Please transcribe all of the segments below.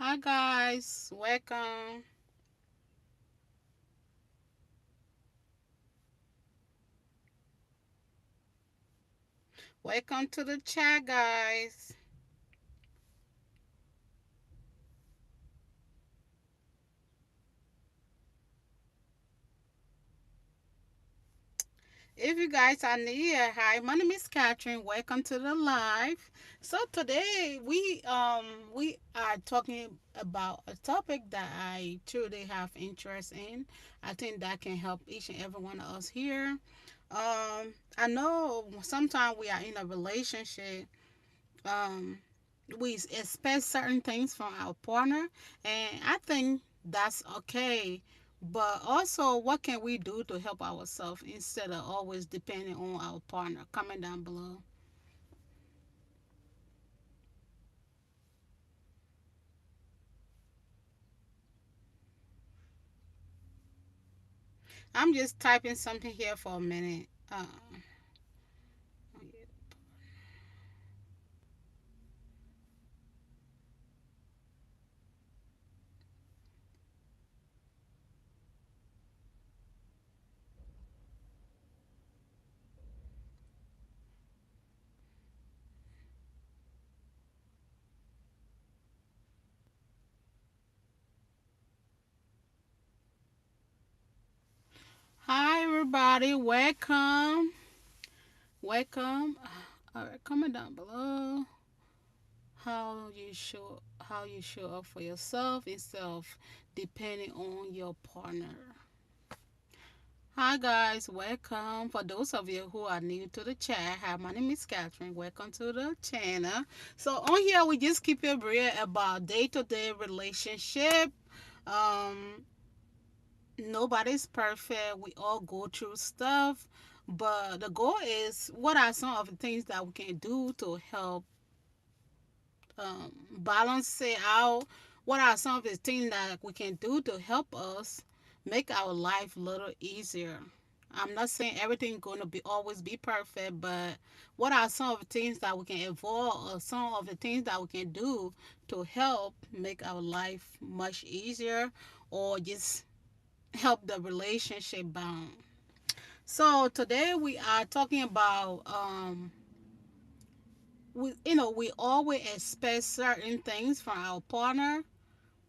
Hi guys, welcome. Welcome to the chat, guys. If you guys are new here, hi, my name is Catherine. Welcome to the live. So today we are talking about a topic that I truly have interest in. I think that can help each and every one of us here. I know sometimes we are in a relationship. Um, we expect certain things from our partner, and I think that's okay. But also, what can we do to help ourselves instead of always depending on our partner? Comment down below. I'm just typing something here for a minute. Hi, everybody. Welcome. Welcome. All right, comment down below how you show up for yourself instead of depending on your partner. Hi guys, welcome. For those of you who are new to the chat, hi, my name is Catherine. Welcome to the channel. So on here we just keep it real about day-to-day relationship. Um, Nobody's perfect. We all go through stuff, but the goal is what are some of the things that we can do to help balance it out. What are some of the things that we can do to help us make our life a little easier? I'm not saying everything gonna be always be perfect, but what are some of the things that we can evolve or some of the things that we can do to help make our life much easier or just help the relationship bound? So today we are talking about we always expect certain things from our partner.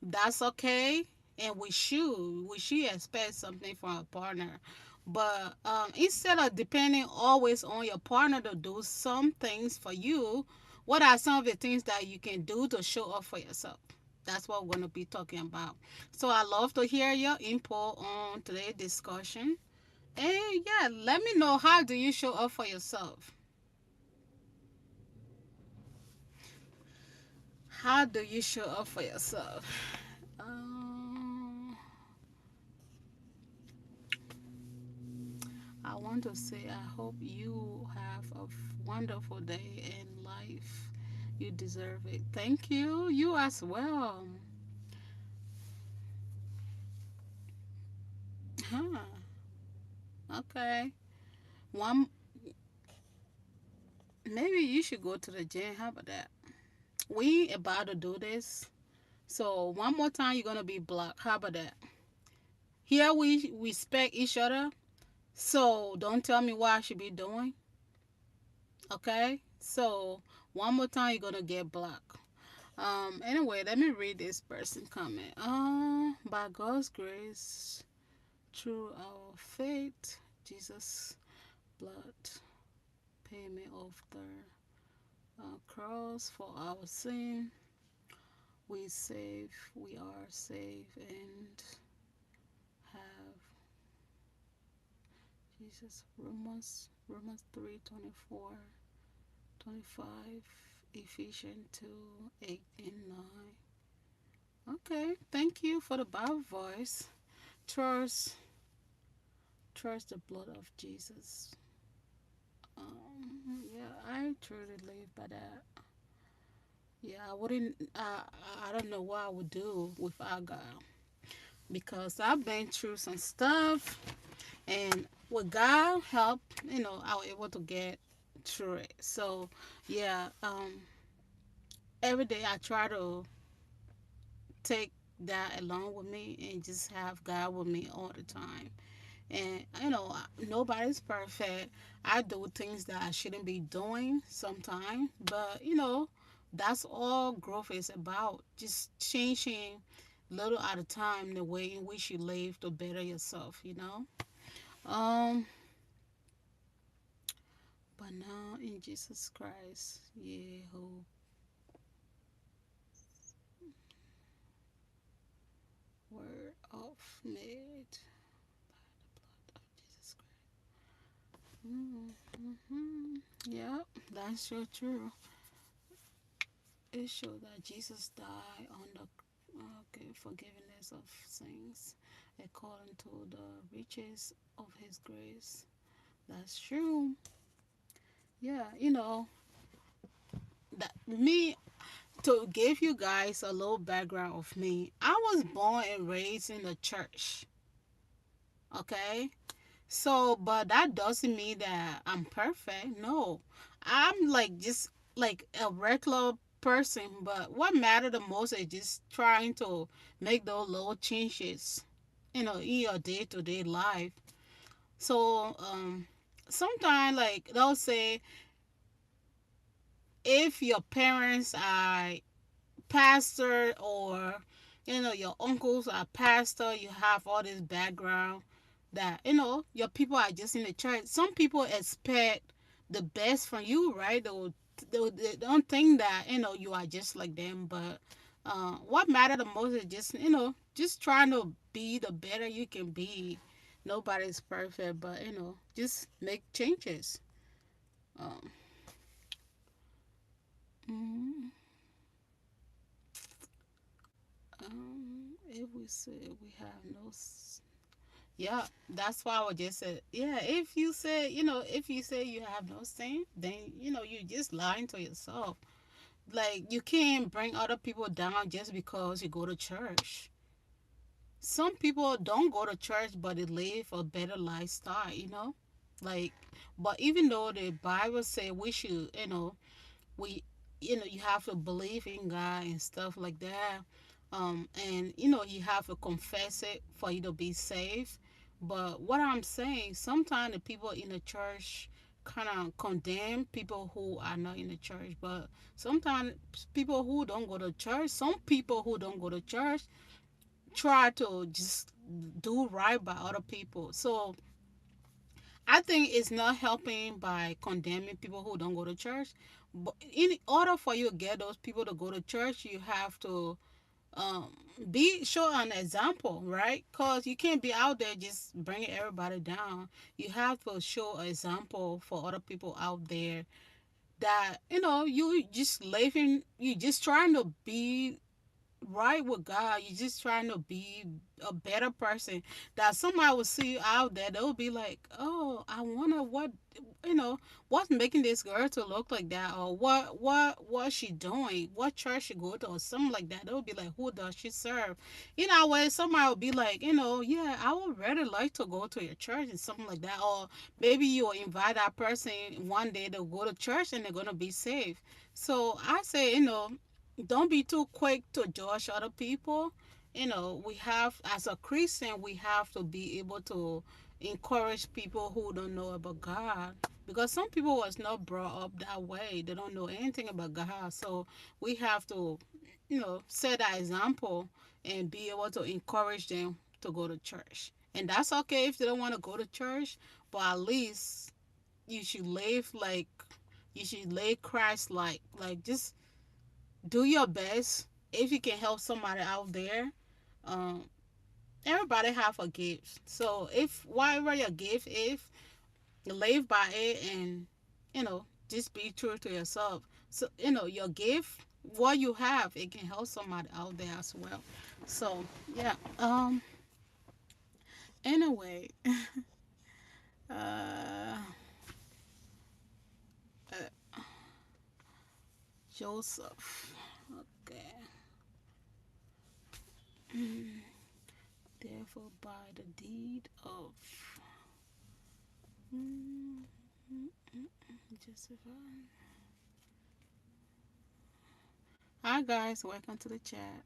That's okay, and we should expect something from our partner. But instead of depending always on your partner to do some things for you, what are some of the things that you can do to show up for yourself? That's what we're going to be talking about. So I love to hear your input on today's discussion. And yeah, let me know, how do you show up for yourself? How do you show up for yourself? Um, I want to say I hope you have a wonderful day in life. You deserve it. Thank you. You as well. Huh. Okay. One. Maybe you should go to the gym. How about that? We ain't about to do this. So one more time, you're gonna be blocked. How about that? Here we respect each other. So don't tell me what I should be doing. Okay. So one more time, you're gonna get blocked. Anyway, let me read this person comment. By God's grace, through our faith, Jesus' blood, payment of the cross for our sin, we are saved, and have Jesus. Romans 3:24. 25, Ephesians 2, 8 and 9. Okay, thank you for the Bible voice. Trust, trust the blood of Jesus. Yeah, I truly live by that. Yeah, I wouldn't. I don't know what I would do without God because I've been through some stuff, and with God help, I was able to get through it. So, yeah, every day I try to take that along with me and just have God with me all the time. And nobody's perfect. I do things that I shouldn't be doing sometimes, but that's all growth is about. Just changing little at a time the way in which you live to better yourself. Um, but now in Jesus Christ, yeah, who were of made by the blood of Jesus Christ. Mm-hmm. Yeah, that's so true. It shows that Jesus died on the forgiveness of sins according to the riches of his grace. That's true. Yeah, that me to give you guys a little background of me. I was born and raised in the church. Okay? So, but that doesn't mean that I'm perfect. No. I'm like just like a regular person, but what matter the most is just trying to make those little changes, in your day-to-day life. So, sometimes like they'll say if your parents are pastor or your uncles are pastor, you have all this background that your people are just in the church. Some people expect the best from you, right? They don't think that you are just like them. But what matter the most is just trying to be the better you can be. Nobody's perfect, but just make changes. um, mm, if we say we have no yeah, that's why I would just say, yeah, if you say you have no sin, then, you just lying to yourself. Like, you can't bring other people down just because you go to church. Some people don't go to church, but they live a better lifestyle. Like, but even though the Bible say we should, we you have to believe in God and stuff like that, and you have to confess it for you to be saved. But what I'm saying, sometimes the people in the church kind of condemn people who are not in the church. But sometimes people who don't go to church, some people who don't go to church try to just do right by other people. So I think it's not helping by condemning people who don't go to church. But in order for you to get those people to go to church, you have to um, be show an example, right? Because you can't be out there just bringing everybody down. You have to show an example for other people out there that you just living, you just trying to be right with God. You're just trying to be a better person. That somebody will see you out there, they'll be like, "Oh, I wonder what's making this girl to look like that, or what's she doing, what church she go to, or something like that." They'll be like, "Who does she serve?" Way somebody will be like, "Yeah, I would really like to go to your church," and something like that. Or maybe you'll invite that person one day to go to church and they're gonna be saved. So I say, don't be too quick to judge other people. We have, as a Christian, we have to be able to encourage people who don't know about God, because some people was not brought up that way. They don't know anything about God. So we have to, set that example and be able to encourage them to go to church. And that's okay if they don't want to go to church, but at least you should live like you should live Christ like just do your best. If you can help somebody out there, um everybody have a gift. So if whatever your gift is, live by it, and just be true to yourself. So your gift, what you have, it can help somebody out there as well. So yeah. Anyway, uh, Joseph. Okay. Therefore, by the deed of mm, Joseph. Hi guys, welcome to the chat.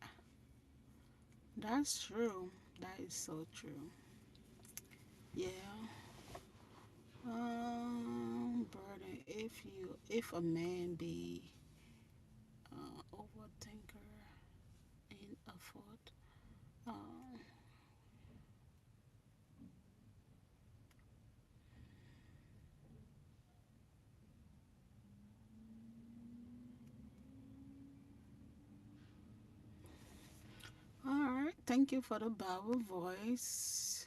That's true. That is so true. Yeah. Burden. If a man be overthinker in a fault. Um, all right. Thank you for the Bible voice.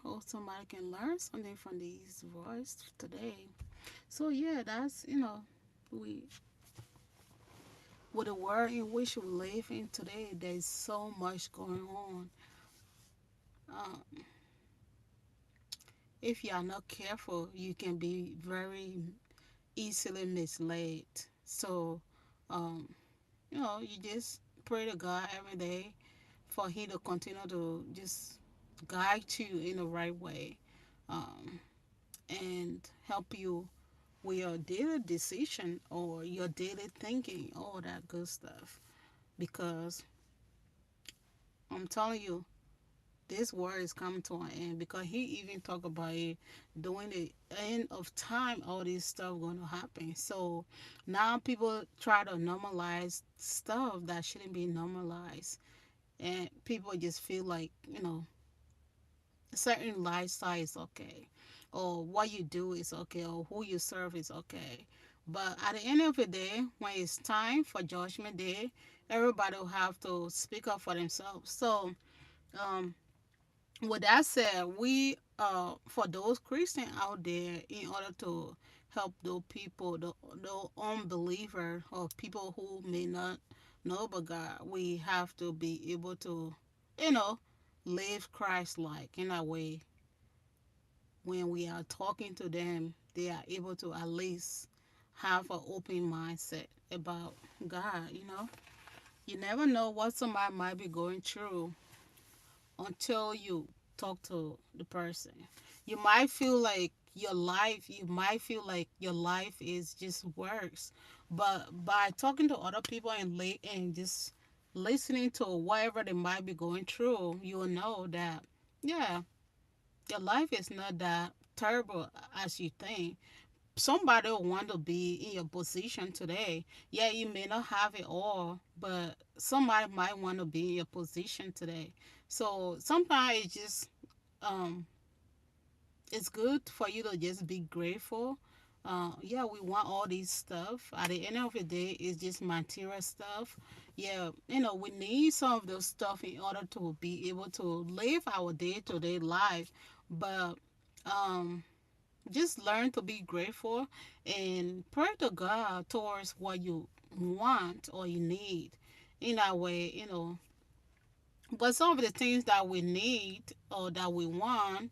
Hope somebody can learn something from these voice today. So yeah, that's we with the world in which we live in today, there's so much going on. Um, if you are not careful, you can be very easily misled. So, um, you just pray to God every day for He to continue to just guide you in the right way, um, and help you with your daily decision or your daily thinking, all that good stuff. Because I'm telling you, this world is coming to an end because he even talked about it during the end of time all this stuff going to happen. So now people try to normalize stuff that shouldn't be normalized, and people just feel like a certain lifestyle is okay, or what you do is okay, or who you serve is okay. But at the end of the day, when it's time for judgment day, everybody will have to speak up for themselves. So um with that said, we for those Christians out there, in order to help those people, the unbeliever or people who may not know about God, we have to be able to, you know, live Christ like in a way. When we are talking to them, they are able to at least have an open mindset about God. You never know what somebody might be going through until you talk to the person. You might feel like your life is just works, but by talking to other people and just listening to whatever they might be going through, you'll know that yeah, your life is not that terrible as you think. Somebody will want to be in your position today. Yeah, you may not have it all, but somebody might want to be in your position today. So sometimes um it's good for you to just be grateful. Yeah, we want all these stuff. At the end of the day, it's just material stuff. Yeah, we need some of those stuff in order to be able to live our day-to-day life. But um just learn to be grateful and pray to God towards what you want or you need. In that way, but some of the things that we need or that we want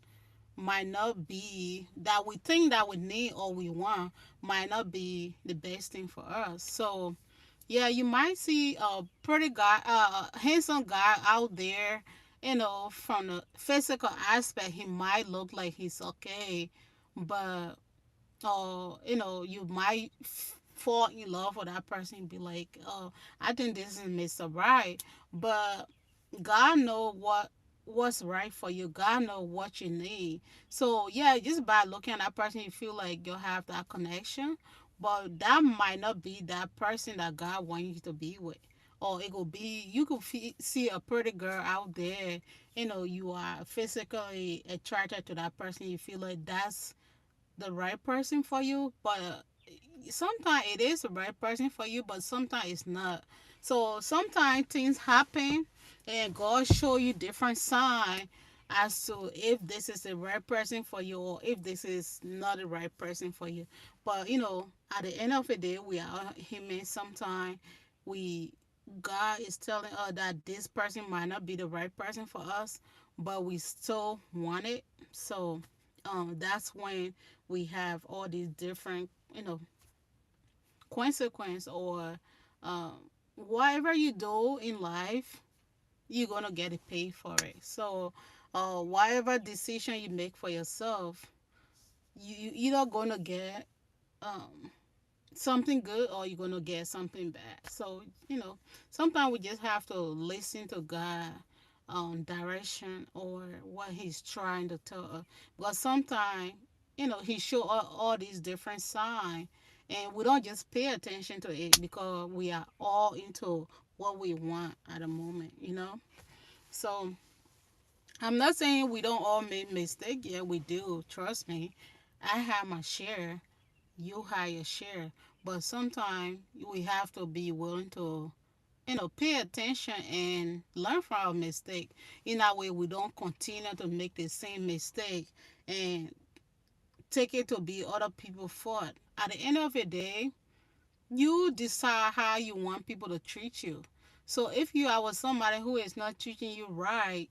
might not be that we think that we need or we want might not be the best thing for us. So yeah, you might see a pretty guy, handsome guy out there. From the physical aspect, he might look like he's okay, but you might fall in love with that person and be like, oh, I think this is Mr. Right. But God know what's right for you. God know what you need. So yeah, just by looking at that person, you feel like you'll have that connection. But that might not be that person that God wants you to be with. Or it could be you could see a pretty girl out there. You are physically attracted to that person. You feel like that's the right person for you, but sometimes it is the right person for you, but sometimes it's not. So sometimes things happen and God show you different sign as to if this is the right person for you or if this is not the right person for you. But at the end of the day, we are human. Sometimes we God is telling us that this person might not be the right person for us, but we still want it. So that's when we have all these different consequence, or whatever you do in life, you're gonna get it paid for it. So whatever decision you make for yourself, you either gonna get um something good or you're gonna get something bad. So sometimes we just have to listen to God direction or what he's trying to tell us. But sometimes he show us all these different signs, and we don't just pay attention to it because we are all into what we want at the moment. So I'm not saying we don't all make mistakes. Yeah, we do. Trust me. I have my share. You have your share. But sometimes we have to be willing to, pay attention and learn from our mistake. In that way, we don't continue to make the same mistake and take it to be other people's fault. At the end of the day, you decide how you want people to treat you. So if you are with somebody who is not treating you right,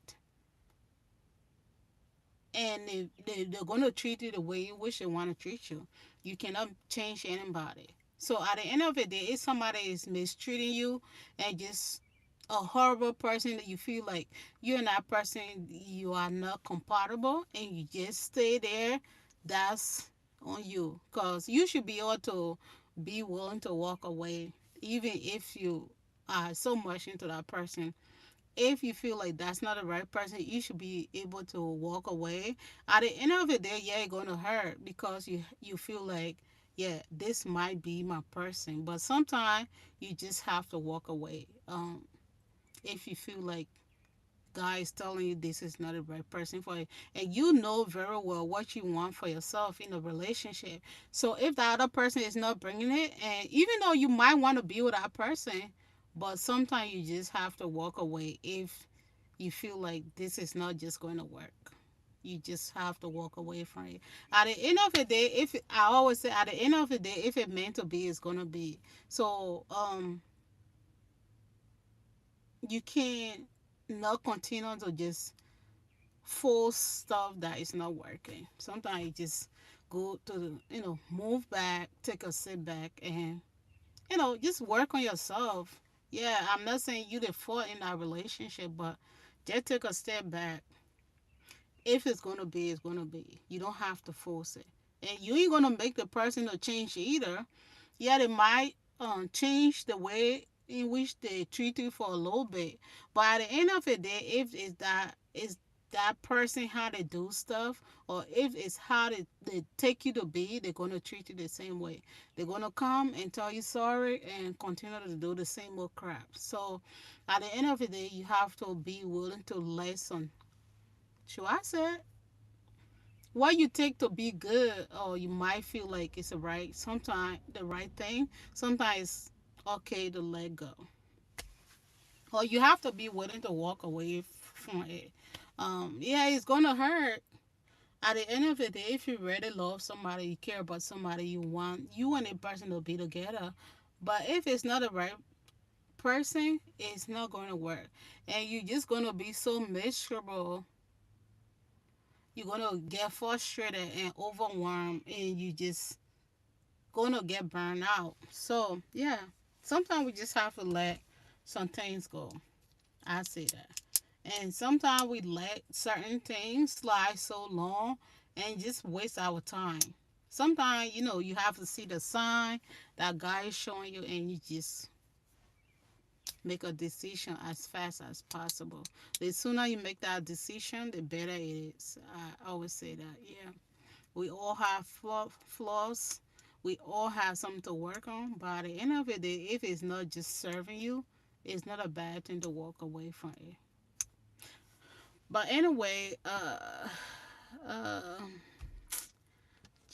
and they're going to treat you the way you wish they want to treat you. You cannot change anybody. So at the end of the day, if somebody is mistreating you and just a horrible person that you feel like you and that person, you are not compatible, and you just stay there, that's on you. Because you should be able to be willing to walk away, even if you are so much into that person. If you feel like that's not the right person, you should be able to walk away. At the end of the day, yeah, it's gonna hurt because you feel like, yeah, this might be my person. But sometimes you just have to walk away. If you feel like God is telling you this is not the right person for you, and you know very well what you want for yourself in a relationship. So if the other person is not bringing it, and even though you might want to be with that person, but sometimes you just have to walk away if you feel like this is not just going to work. You just have to walk away from it. At the end of the day, if I always say, at the end of the day, if it meant to be, it's gonna be. So you can't not continue to just force stuff that is not working. Sometimes you just go to move back, take a sit back, and just work on yourself. Yeah, I'm not saying you the fault in that relationship, but just take a step back. If it's gonna be, it's gonna be. You don't have to force it, and you ain't gonna make the person to change either. Yeah, they might change the way in which they treat you for a little bit, but at the end of the day, if it's that person how they do stuff, or if it's how they take you to be, they're gonna treat you the same way. They're gonna come and tell you sorry and continue to do the same old crap. So at the end of the day, you have to be willing to listen. Should I say what you take to be good, or you might feel like it's sometimes the right thing, sometimes it's okay to let go, or you have to be willing to walk away from it. Yeah, it's gonna hurt. At the end of the day, if you really love somebody, you care about somebody, you want you and a person to be together. But if it's not the right person, it's not going to work, and you're just going to be so miserable. You're going to get frustrated and overwhelmed, and you just gonna get burned out. So yeah, sometimes we just have to let some things go. I say that. And sometimes we let certain things slide so long and just waste our time. Sometimes you have to see the sign that God is showing you, and you just make a decision as fast as possible. The sooner you make that decision, the better it is. I always say that. Yeah. We all have flaws. We all have something to work on. But at the end of the day, if it's not just serving you, it's not a bad thing to walk away from it. But anyway, uh,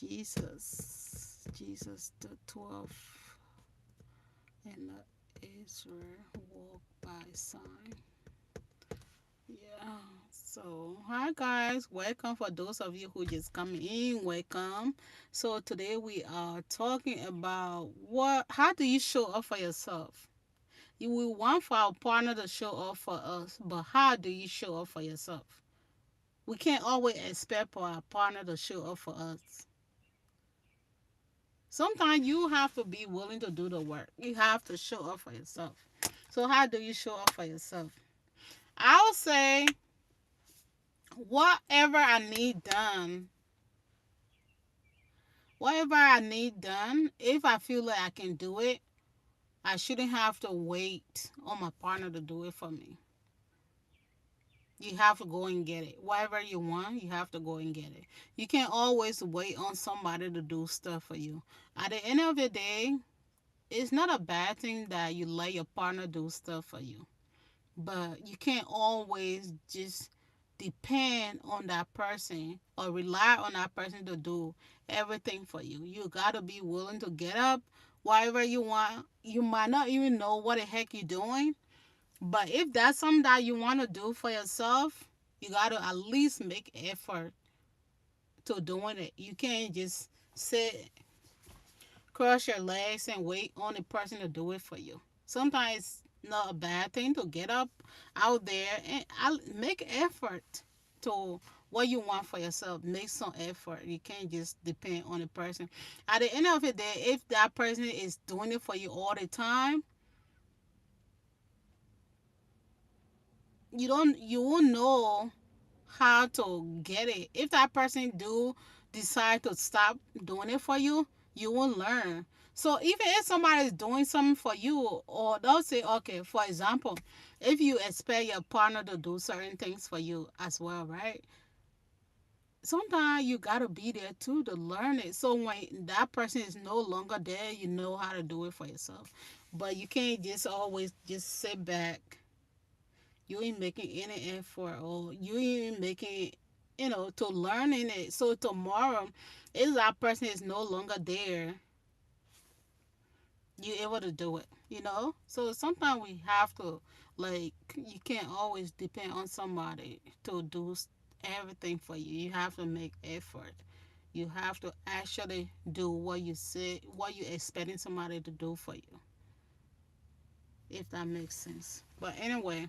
Jesus, the 12 and Israel walk by sign. Yeah. So, hi guys, welcome for those of you who just coming in, welcome. So, today we are talking about how do you show up for yourself? We want for our partner to show up for us, but how do you show up for yourself? We can't always expect for our partner to show up for us. Sometimes you have to be willing to do the work. You have to show up for yourself. So, how do you show up for yourself? I would say whatever I need done whatever I need done, if I feel like I can do it, I shouldn't have to wait on my partner to do it for me. You have to go and get it. Whatever you want, you have to go and get it. You can't always wait on somebody to do stuff for you. At the end of the day, it's not a bad thing that you let your partner do stuff for you. But you can't always just depend on that person or rely on that person to do everything for you. You got to be willing to get up whatever you want. You might not even know what the heck you're doing, but if that's something that you want to do for yourself, you got to at least make effort to doing it. You can't just sit, cross your legs, and wait on the person to do it for you. Sometimes it's not a bad thing to get up out there and I'll make effort to what you want for yourself. Make some effort. You can't just depend on the person. At the end of the day, if that person is doing it for you all the time, you won't know how to get it. If that person do decide to stop doing it for you, you will learn. So even if somebody is doing something for you, or they'll say, okay, for example, if you expect your partner to do certain things for you as well, right? Sometimes you gotta be there too to learn it. So when that person is no longer there, you know how to do it for yourself. But you can't just always just sit back. You ain't making any effort, or you ain't making, to learning it. So tomorrow, if that person is no longer there, you able to do it. So sometimes we have to, like, you can't always depend on somebody to do everything for you. You have to make effort. You have to actually do what you say, what you expecting somebody to do for you, if that makes sense. But anyway,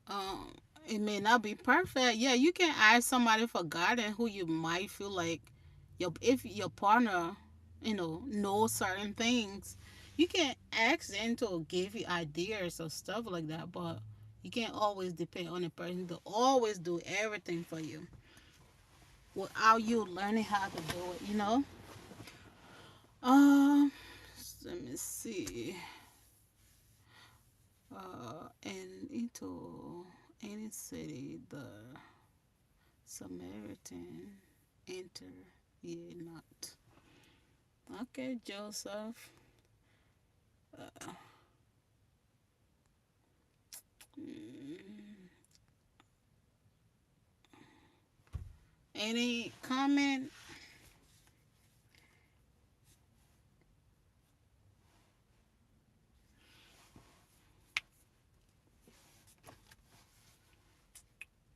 um it may not be perfect. Yeah, you can ask somebody for guidance who you might feel like if your partner knows certain things, you can ask them to give you ideas or stuff like that. But you can't always depend on a person to always do everything for you without you learning how to do it. um Let me see. And into any city, the Samaritan enter ye not. Okay, Joseph. Uh, mm, any comment?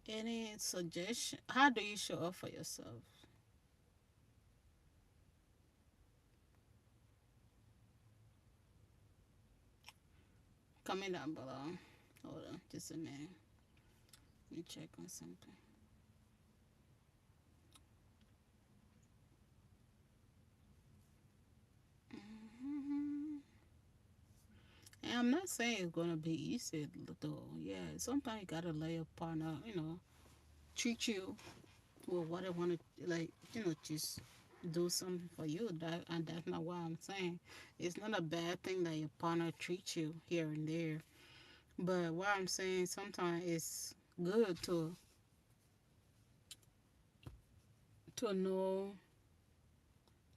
Any suggestion? How do you show up for yourself? Comment down below. Hold on, just a minute. Let me check on something. Mhm. And I'm not saying it's gonna be easy though. Yeah, sometimes you gotta let your partner, treat you with what I want to, like, just do something for you. And that's not what I'm saying. It's not a bad thing that your partner treats you here and there. But what I'm saying, sometimes it's good to know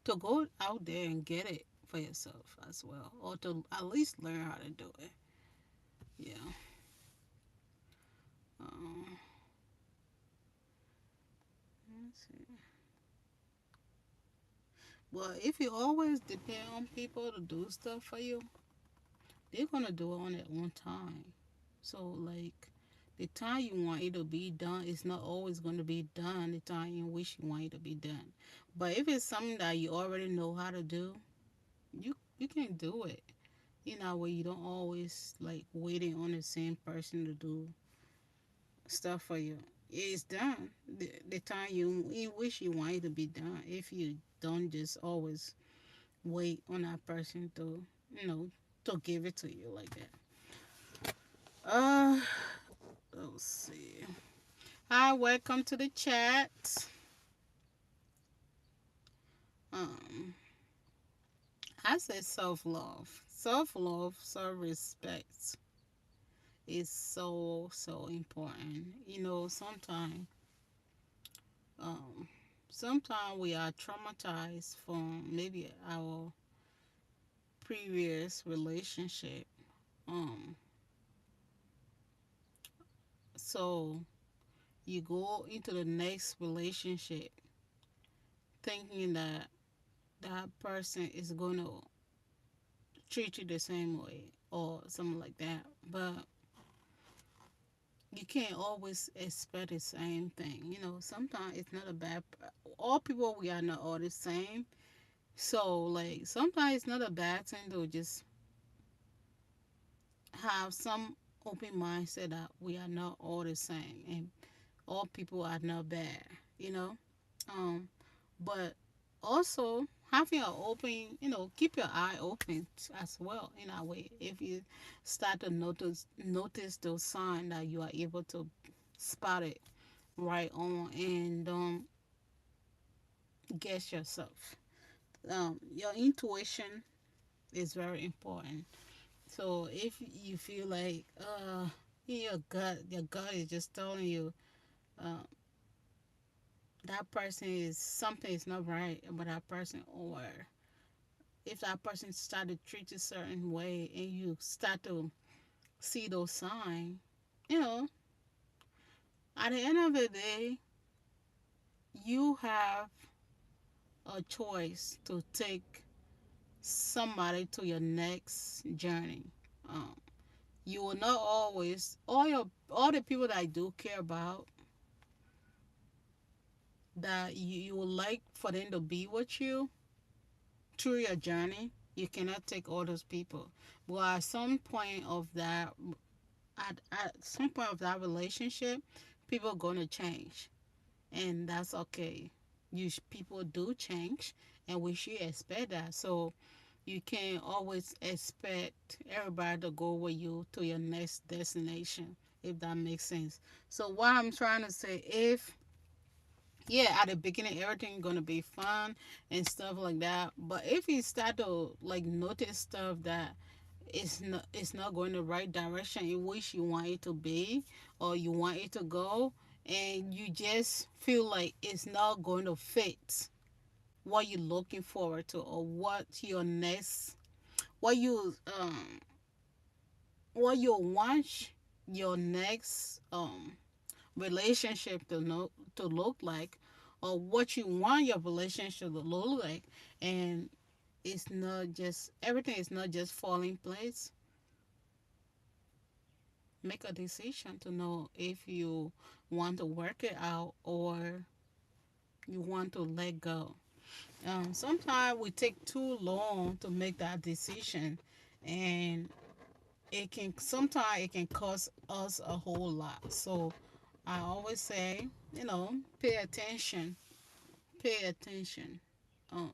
to go out there and get it for yourself as well, or to at least learn how to do it. Yeah. Um, let's see. Well, if you always depend on people to do stuff for you, they're gonna do it on their own time. So, like, The time you want it to be done is not always going to be done the time you wish you want it to be done. But if it's something that you already know how to do, you can do it. In that way, you don't always like waiting on the same person to do stuff for you. It's done the time you wish you want it to be done. If you don't just always wait on that person to, you know, to give it to you like that. Uh, let's see. Hi, welcome to the chat. Um, I say self love. Self love, self respect is so important. You know, um, sometimes we are traumatized from maybe our previous relationship. Um, so you go into the next relationship thinking that that person is gonna treat you the same way or something like that. But you can't always expect the same thing. You know, sometimes it's not a bad. All people we are not all the same. So like sometimes it's not a bad thing to just have some open mindset that we are not all the same and all people are not bad. You know, um, but also having an open, you know, keep your eye open as well in a way. If you start to notice those signs that you are able to spot it right on and don't guess yourself. Your intuition is very important. So if you feel like your gut is just telling you uh, that person is something is not right about that person, or if that person start to treat you a certain way and you start to see those signs, you know, at the end of the day, you have a choice to take somebody to your next journey. Um, you will not always all the people that I do care about that you would like for them to be with you through your journey. You cannot take all those people, but at some point of that at some point of that relationship, people are gonna change, and that's okay. People do change, and we should expect that. So you can't always expect everybody to go with you to your next destination, if that makes sense. So what I'm trying to say, if yeah, at the beginning everything gonna be fun and stuff like that, but if you start to like notice stuff that it's not going the right direction in which you want it to be or you want it to go, and you just feel like it's not going to fit what you're looking forward to or what you um what you want your next relationship to look like, or what you want your relationship to look like, and it's not just everything is not just falling place. Make a decision to know if you want to work it out or you want to let go. Sometimes we take too long to make that decision, and it can cost us a whole lot. So I always say, pay attention. Pay attention. Uh,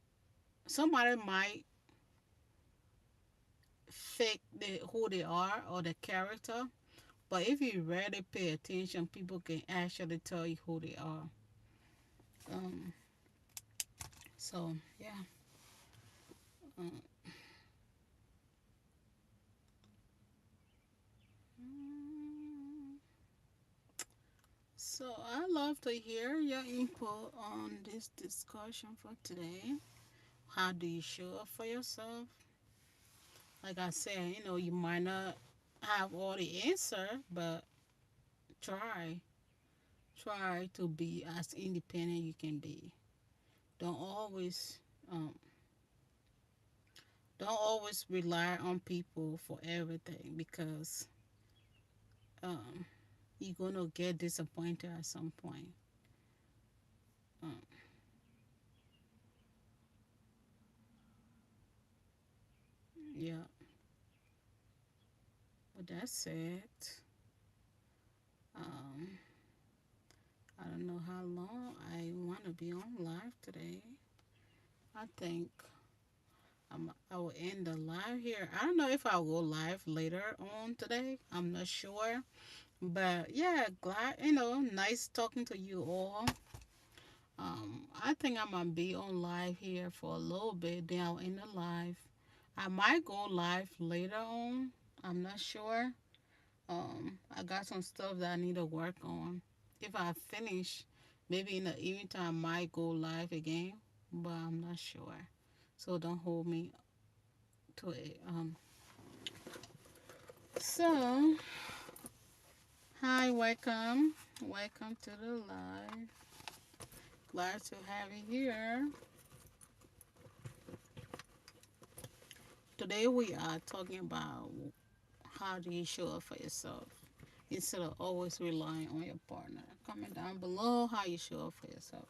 Somebody might fake who they are or the character, but if you really pay attention, people can actually tell you who they are. Um, so yeah. Um, so I love to hear your input on this discussion for today. How do you show up for yourself? Like I said, you might not have all the answer, but try. Try to be as independent you can be. Don't always um, don't always rely on people for everything, because um, you're gonna get disappointed at some point. Um, yeah, but that's it. Um, I don't know how long I want to be on live today. I think I will end the live here. I don't know if I'll go live later on today. I'm not sure. But yeah, glad, nice talking to you all. I think I'm gonna be on live here for a little bit. Then I'll end the live. I might go live later on. I'm not sure. I got some stuff that I need to work on. If I finish, maybe in the evening time, I might go live again, but I'm not sure. So don't hold me to it. So hi, welcome, welcome to the live. Glad to have you here. Today we are talking about how do you show up for yourself instead of always relying on your partner. Comment down below how you show up for yourself.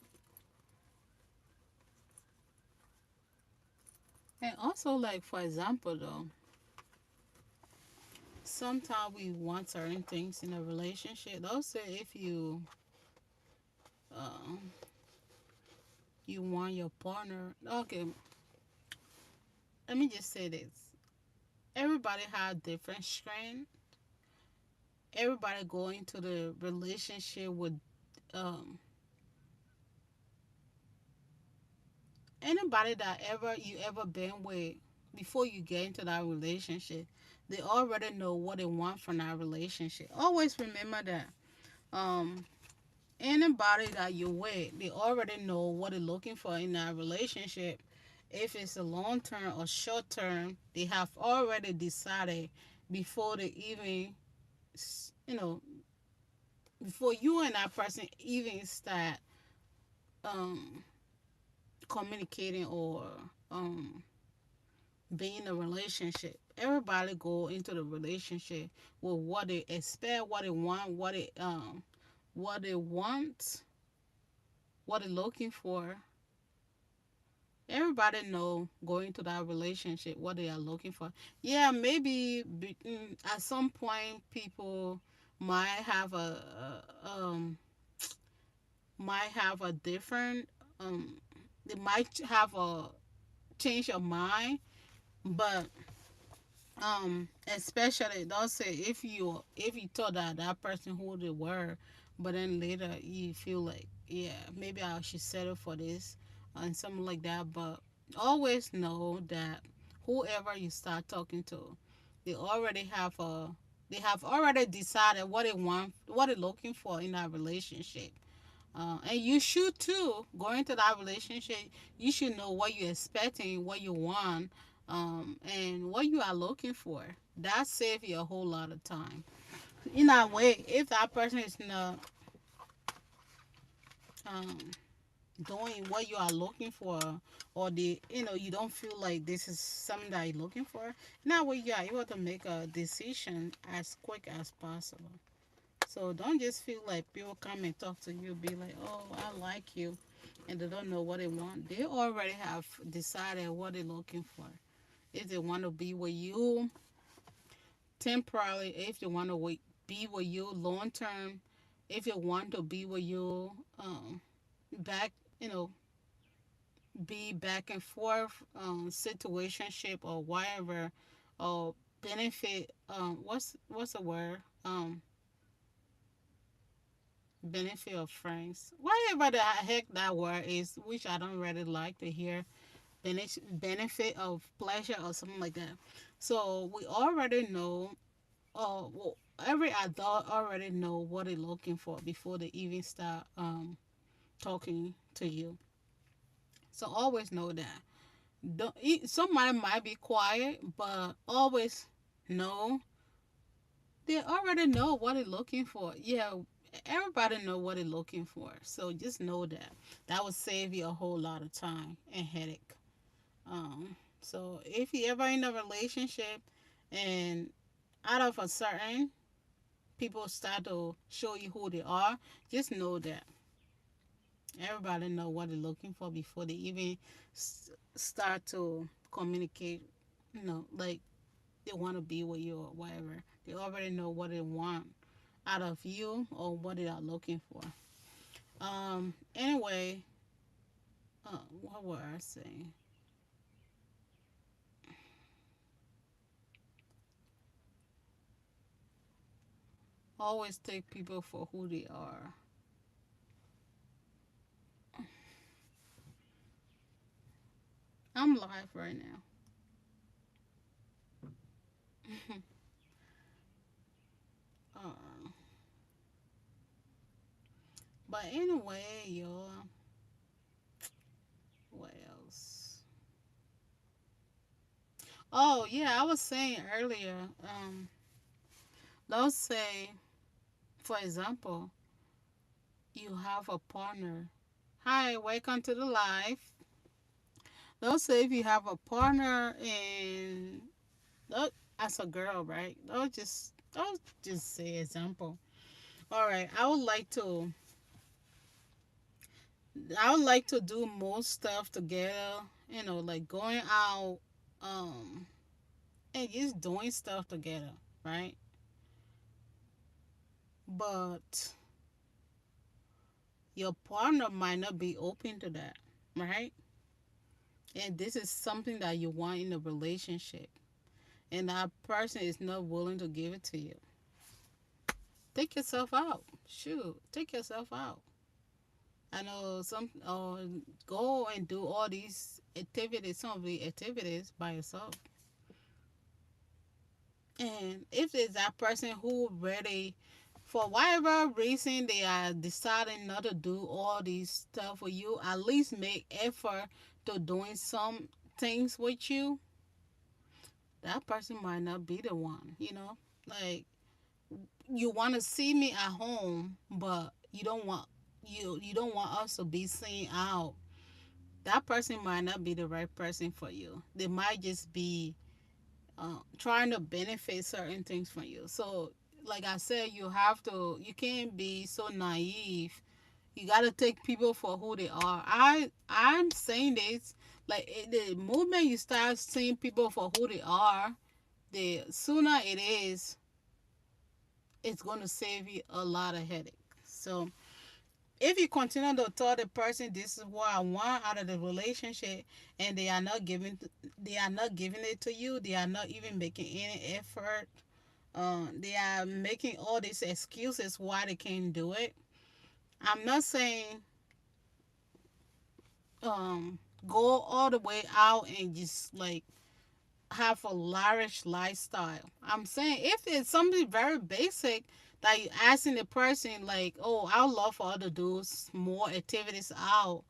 And also, like for example, though, sometimes we want certain things in a relationship. Also, if uh, you want your partner, okay, let me just say this: everybody has different strength. Everybody go into the relationship with um, anybody that ever been with before you get into that relationship. They already know what they want from that relationship. Always remember that. Um, Anybody that you with, they already know what they're looking for in that relationship. If it's a long term or short term, they have already decided before they even, you know, before you and that person even start um, communicating or um, being in a relationship. Everybody go into the relationship with what they expect, what they want, what they want, what they're looking for. Everybody know going to that relationship what they are looking for. Yeah, maybe at some point people might have might have a different they might have a change of mind, but especially don't say if you thought that that person who they were, but then later you feel like yeah maybe I should settle for this and something like that. But always know that whoever you start talking to, they already have a they have already decided what they want, what they're looking for in that relationship. And you should too. Going into that relationship, you should know what you're expecting, what you want, and what you are looking for. That saves you a whole lot of time. In that way, if that person is not um, doing what you are looking for, or you don't feel like this is something that you're looking for, in that way you are able to make a decision as quick as possible. So don't just feel like people come and talk to you, be like, oh, I like you, and they don't know what they want. They already have decided what they're looking for. If they want to be with you temporarily, if they want to be with you long term, if they want to be with you back, you know, be back and forth, situationship or whatever, or benefit. What's the word? Benefit of friends. Whatever the heck that word is, which I don't really like to hear. Benefit of pleasure or something like that. So we already know, well, every adult already know what they're looking for before they even start talking to you. So always know that. Somebody might be quiet, but always know they already know what they're looking for. Yeah, everybody know what they're looking for. So just know that. That will save you a whole lot of time and headache. So if you ever in a relationship and out of a certain people start to show you who they are, just know that everybody know what they're looking for before they even start to communicate. Like they want to be with you or whatever. They already know what they want out of you or what they are looking for. Anyway, what were I saying? Always take people for who they are. I'm live right now. uh, but anyway, y'all, what else? Oh yeah, I was saying earlier. Let's say, for example, you have a partner. Hi, welcome to the live. Let's say if you have a partner and as a girl, right? I'll just say example. All right, I would like to do more stuff together. Like going out, um, and just doing stuff together, right? But your partner might not be open to that, right? And this is something that you want in a relationship, and that person is not willing to give it to you. Take yourself out. Shoot, take yourself out. I know some, go and do all these activities, some of the activities by yourself. And if there's that person who really, for whatever reason, they are deciding not to do all these stuff for you, at least make effort to doing some things with you, that person might not be the one. Like, you want to see me at home, but you don't want us to be seen out. That person might not be the right person for you. They might just be trying to benefit certain things from you. So, like I said, you can't be so naive. You got to take people for who they are. I'm saying this, like, the moment you start seeing people for who they are, the sooner it's going to save you a lot of headache. So, if you continue to tell the person this is what I want out of the relationship, and they are not giving it to you, they are not even making any effort. They are making all these excuses why they can't do it. I'm not saying um go all the way out and just like have a lavish lifestyle. I'm saying if it's something very basic that you asking the person like, oh, I would love for her to do more activities out,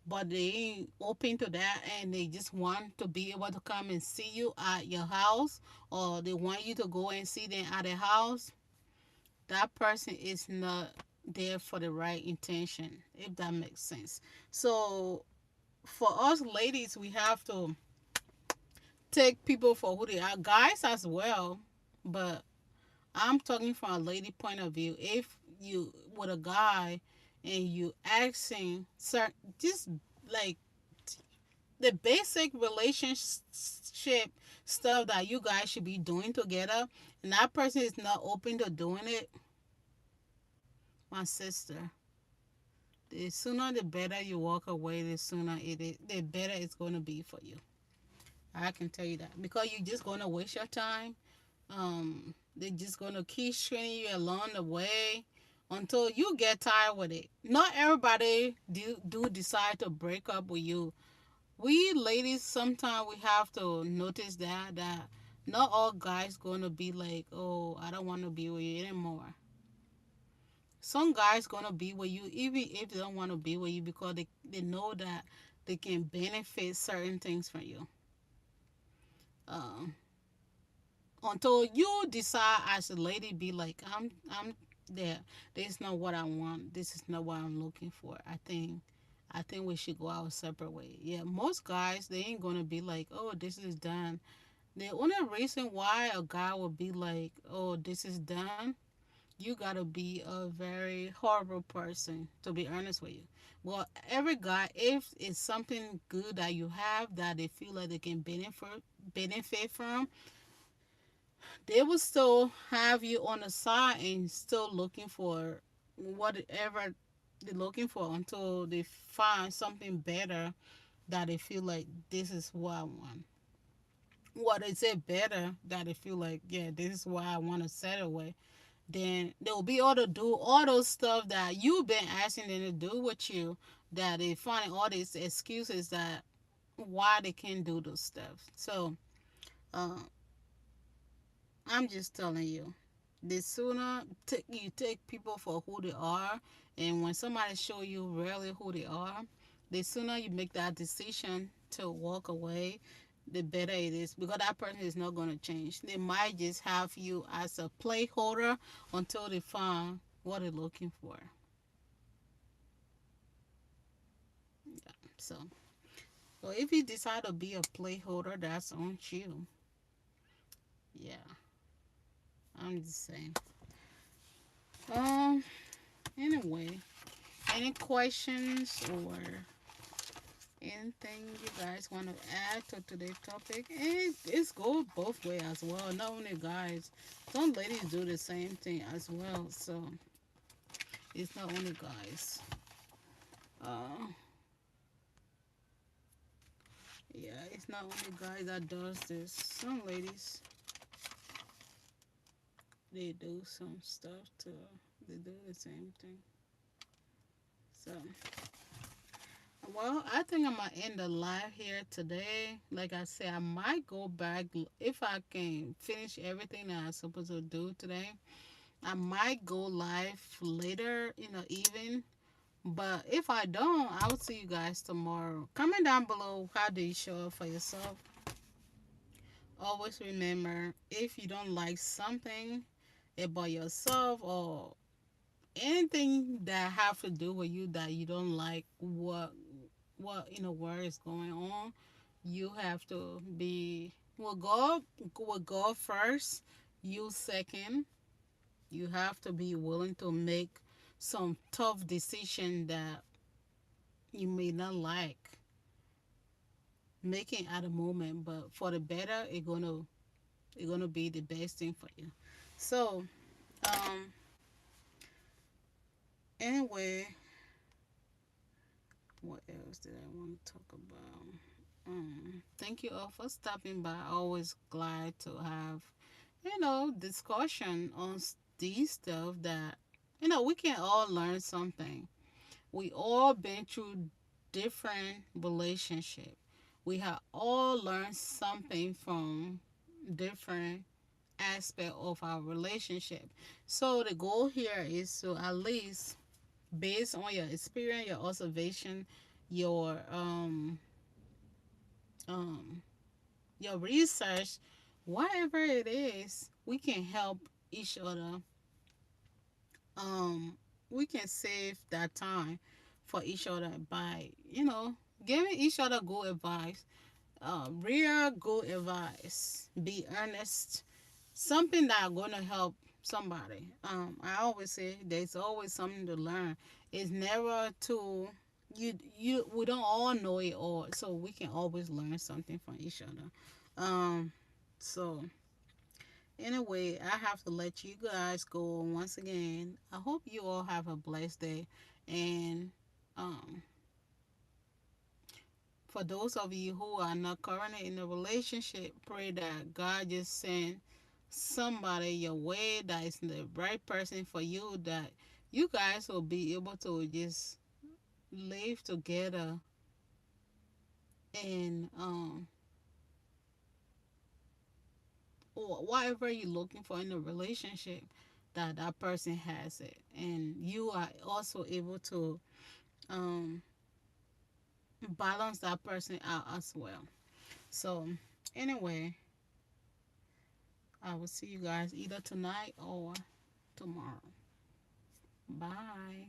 but they ain't open to that and they just want to be able to come and see you at your house, or they want you to go and see them at the house, that person is not there for the right intention, if that makes sense. So for us ladies, we have to take people for who they are, guys as well, but I'm talking from a lady point of view. If you with a guy and you asking certain, just like the basic relationship stuff that you guys should be doing together, and that person is not open to doing it, my sister, the sooner the better you walk away, the better it's going to be for you. I can tell you that, because you're just going to waste your time. They're just going to keep stringing you along the way until you get tired with it. Not everybody do decide to break up with you. We ladies, sometimes we have to notice that not all guys going to be like, oh, I don't want to be with you anymore. Some guys going to be with you even if they don't want to be with you, because they know that they can benefit certain things from you. um until you decide as a lady, be like, I'm there, this is not what I want, this is not what I'm looking for. I think we should go our separate way. Yeah, most guys, they ain't gonna be like, oh, this is done. The only reason why a guy would be like, oh, this is done, you gotta be a very horrible person, to be honest with you. Well, every guy, if it's something good that you have that they feel like they can benefit from, they will still have you on the side and still looking for whatever they're looking for until they find something better that they feel like this is what I want. What is it better that they feel like, yeah, this is what I want to settle with. Then they will be able to do all those stuff that you've been asking them to do with you. That they finding all these excuses that why they can't do those stuff. So uh, I'm just telling you, the sooner you take people for who they are, and when somebody show you really who they are, the sooner you make that decision to walk away, the better it is, because that person is not going to change. They might just have you as a placeholder until they find what they're looking for. So, so if you decide to be a placeholder, that's on you. Yeah, I'm just saying. Um. Anyway, any questions or anything you guys want to add to today's topic? It's go both way as well. Not only guys, some ladies do the same thing as well. So it's not only guys. Uh, yeah, it's not only guys that does this. Some ladies they do some stuff too. They do the same thing. So well, I think I'm gonna end the live here today. Like I said, I might go back if I can finish everything that I'm supposed to do today. I might go live later in the evening. But if I don't, I will see you guys tomorrow. Comment down below, how do you show up for yourself? Always remember, if you don't like something about yourself or anything that have to do with you that you don't like, what in the world is going on, you have to be, will go first, you second. You have to be willing to make some tough decision that you may not like making at the moment, but for the better, it gonna be the best thing for you. So um anyway, what else did I want to talk about? Thank you all for stopping by. Always glad to have, discussion on these stuff that, we can all learn something. We all been through different relationship. We have all learned something from different aspect of our relationship. So the goal here is to at least, based on your experience, your observation, your um your research, whatever it is, we can help each other. Um, we can save that time for each other by, giving each other good advice. Real good advice. Be earnest. Something that gonna help somebody. I always say there's always something to learn. It's never too, we don't all know it all, so we can always learn something from each other. Um, so anyway, I have to let you guys go once again. I hope you all have a blessed day, and um, for those of you who are not currently in a relationship, pray that God just send somebody your way that is the right person for you, that you guys will be able to just live together and or whatever you're looking for in a relationship, that that person has it, and you are also able to um balance that person out as well. So anyway, I will see you guys either tonight or tomorrow. Bye.